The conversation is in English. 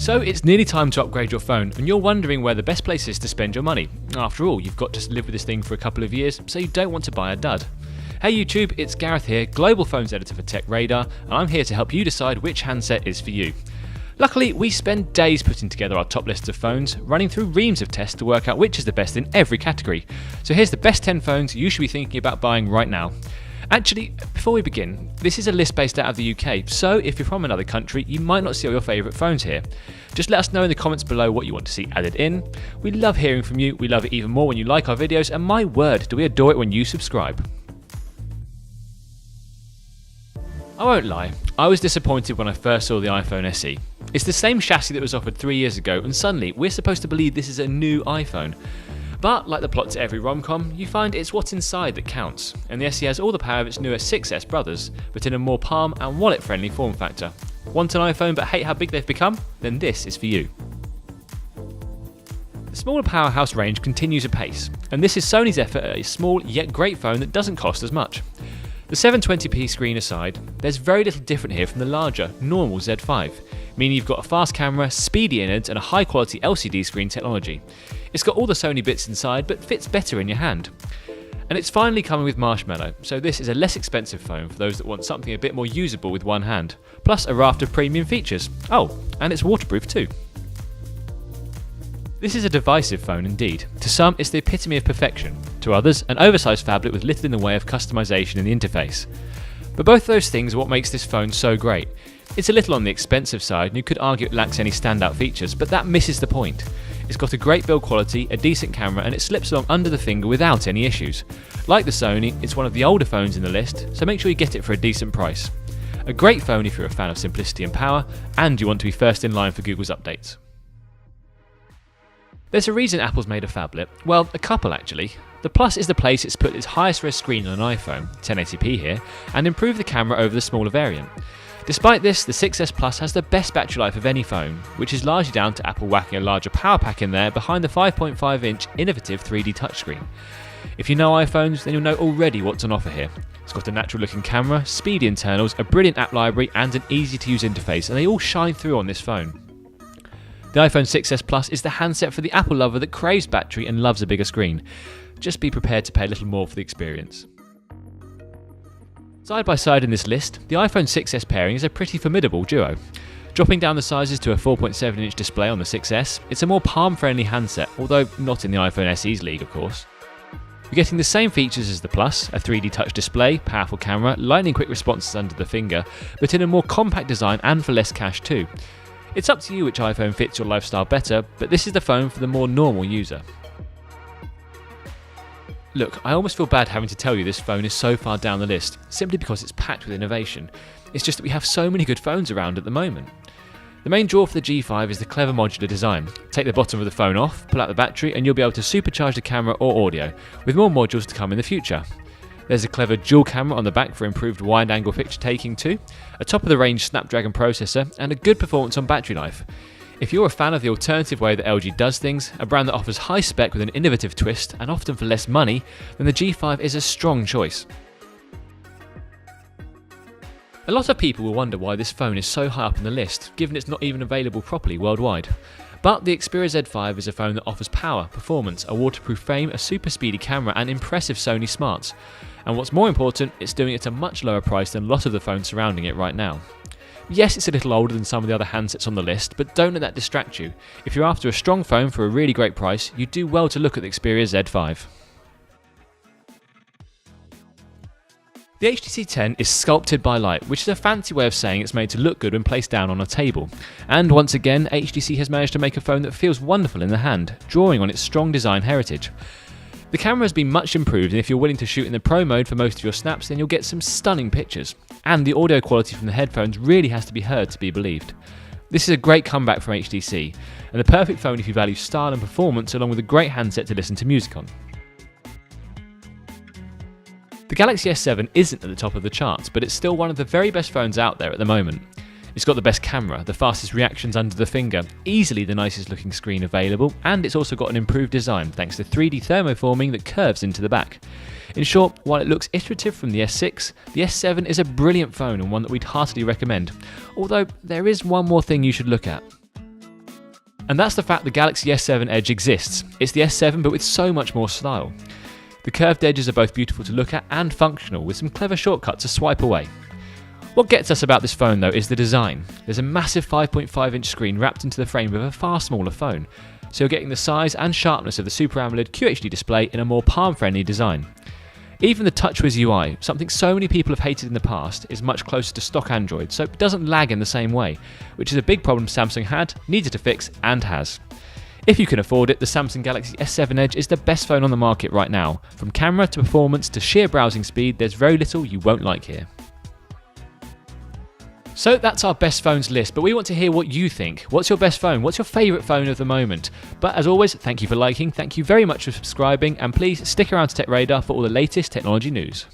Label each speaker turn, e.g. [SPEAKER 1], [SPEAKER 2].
[SPEAKER 1] So it's nearly time to upgrade your phone, and you're wondering where the best place is to spend your money. After all, you've got to live with this thing for a couple of years, so you don't want to buy a dud. Hey YouTube, it's Gareth here, Global Phones Editor for TechRadar, and I'm here to help you decide which handset is for you. Luckily, we spend days putting together our top lists of phones, running through reams of tests to work out which is the best in every category. So here's the best 10 phones you should be thinking about buying right now. Actually, before we begin, this is a list based out of the UK, so if you're from another country, you might not see all your favourite phones here. Just let us know in the comments below what you want to see added in. We love hearing from you, we love it even more when you like our videos, and my word, do we adore it when you subscribe. I won't lie, I was disappointed when I first saw the iPhone SE. It's the same chassis that was offered 3 years ago, and suddenly we're supposed to believe this is a new iPhone. But like the plot to every rom-com, you find it's what's inside that counts, and the SE has all the power of its newer 6S brothers, but in a more palm and wallet-friendly form factor. Want an iPhone but hate how big they've become? Then this is for you. The smaller powerhouse range continues apace, and this is Sony's effort at a small yet great phone that doesn't cost as much. The 720p screen aside, there's very little different here from the larger, normal Z5, meaning you've got a fast camera, speedy innards and a high quality LCD screen technology. It's got all the Sony bits inside but fits better in your hand. And it's finally coming with Marshmallow, so this is a less expensive phone for those that want something a bit more usable with one hand, plus a raft of premium features. Oh, and it's waterproof too. This is a divisive phone indeed. To some, it's the epitome of perfection. To others, an oversized phablet with little in the way of customization in the interface. But both those things are what makes this phone so great. It's a little on the expensive side, and you could argue it lacks any standout features, but that misses the point. It's got a great build quality, a decent camera, and it slips along under the finger without any issues. Like the Sony, it's one of the older phones in the list, so make sure you get it for a decent price. A great phone if you're a fan of simplicity and power, and you want to be first in line for Google's updates. There's a reason Apple's made a phablet. Well, a couple actually. The Plus is the place it's put its highest res screen on an iPhone, 1080p here, and improved the camera over the smaller variant. Despite this, the 6S Plus has the best battery life of any phone, which is largely down to Apple whacking a larger power pack in there behind the 5.5-inch innovative 3D touchscreen. If you know iPhones, then you'll know already what's on offer here. It's got a natural looking camera, speedy internals, a brilliant app library and an easy to use interface, and they all shine through on this phone. The iPhone 6S Plus is the handset for the Apple lover that craves battery and loves a bigger screen. Just be prepared to pay a little more for the experience. Side by side in this list, the iPhone 6S pairing is a pretty formidable duo. Dropping down the sizes to a 4.7-inch display on the 6S, it's a more palm-friendly handset, although not in the iPhone SE's league of course. You're getting the same features as the Plus, a 3D touch display, powerful camera, lightning quick responses under the finger, but in a more compact design and for less cash too. It's up to you which iPhone fits your lifestyle better, but this is the phone for the more normal user. Look, I almost feel bad having to tell you this phone is so far down the list, simply because it's packed with innovation. It's just that we have so many good phones around at the moment. The main draw for the G5 is the clever modular design. Take the bottom of the phone off, pull out the battery, and you'll be able to supercharge the camera or audio, with more modules to come in the future. There's a clever dual camera on the back for improved wide-angle picture taking too, a top-of-the-range Snapdragon processor, and a good performance on battery life. If you're a fan of the alternative way that LG does things, a brand that offers high spec with an innovative twist, and often for less money, then the G5 is a strong choice. A lot of people will wonder why this phone is so high up on the list, given it's not even available properly worldwide. But the Xperia Z5 is a phone that offers power, performance, a waterproof frame, a super speedy camera and impressive Sony smarts. And what's more important, it's doing it at a much lower price than a lot of the phones surrounding it right now. Yes, it's a little older than some of the other handsets on the list, but don't let that distract you. If you're after a strong phone for a really great price, you do well to look at the Xperia Z5. The HTC 10 is sculpted by light, which is a fancy way of saying it's made to look good when placed down on a table. And once again, HTC has managed to make a phone that feels wonderful in the hand, drawing on its strong design heritage. The camera has been much improved, and if you're willing to shoot in the Pro mode for most of your snaps, then you'll get some stunning pictures. And the audio quality from the headphones really has to be heard to be believed. This is a great comeback from HTC, and the perfect phone if you value style and performance along with a great handset to listen to music on. The Galaxy S7 isn't at the top of the charts, but it's still one of the very best phones out there at the moment. It's got the best camera, the fastest reactions under the finger, easily the nicest looking screen available, and it's also got an improved design thanks to 3D thermoforming that curves into the back. In short, while it looks iterative from the S6, the S7 is a brilliant phone and one that we'd heartily recommend, although there is one more thing you should look at. And that's the fact the Galaxy S7 Edge exists. It's the S7 but with so much more style. The curved edges are both beautiful to look at and functional, with some clever shortcuts to swipe away. What gets us about this phone though is the design. There's a massive 5.5-inch screen wrapped into the frame of a far smaller phone, so you're getting the size and sharpness of the Super AMOLED QHD display in a more palm-friendly design. Even the TouchWiz UI, something so many people have hated in the past, is much closer to stock Android, so it doesn't lag in the same way, which is a big problem Samsung had, needed to fix, and has. If you can afford it, the Samsung Galaxy S7 Edge is the best phone on the market right now. From camera to performance to sheer browsing speed, there's very little you won't like here. So that's our best phones list, but we want to hear what you think. What's your best phone? What's your favourite phone of the moment? But as always, thank you for liking, thank you very much for subscribing, and please stick around to Tech Radar for all the latest technology news.